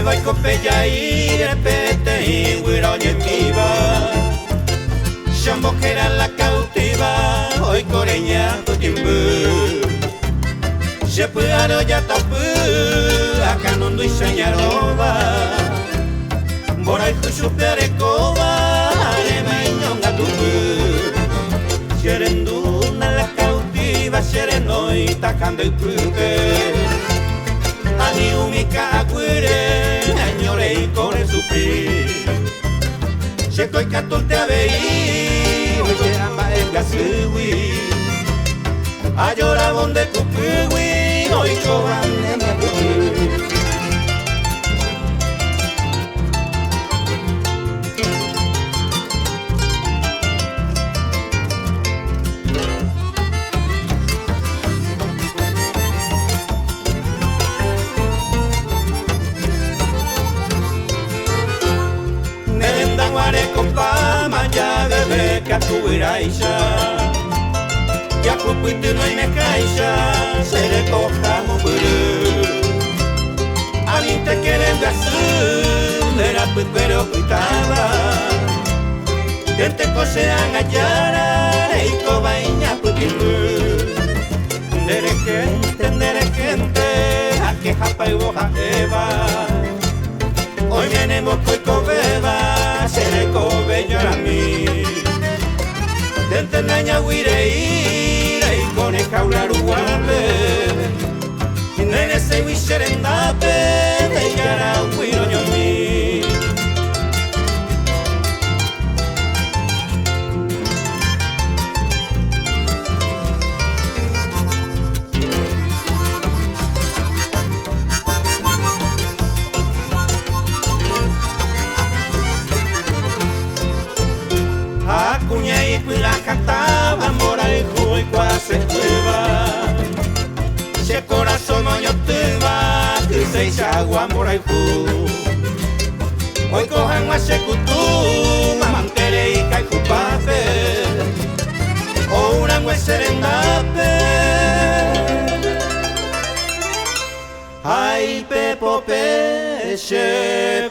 vai coppeggia repete y huiroñe viva. Shambo que era la cautiva, hoy coreña tu timbu. Se puaro ya tapu, acá no doy señaroba. Borai kusu perekova, arema inyonga tupu. Serenduna la cautiva, serenoi takando y puke. Ani umika aguire, añorei con el supi. Se coi catolte avei, oye amba el gasui. A llorar donde tu piwi, hoy coban en la piwi. Compa, maya bebé que tu iraisha, ya cupuite no hay me caisha, se le coja muburu. A mí te quieren gasur, era pero pitaba, que te cosean gallara, y cobaña putilu. Nere gente, a que japa y boja eva. Hoy viene moco y cobeba, seré cobello a mí. Dente naña huireira y con el caular uape. Nene se huicherendape, de yara huiroño mí. Cuña y la cantaba, mora y juy quase tuva. Se corazón no yo tuva, que se chagua mora y juy. Hoy cojan más se cutu, mamantere y cae cupape. O una hue serendape. Ay pepo peche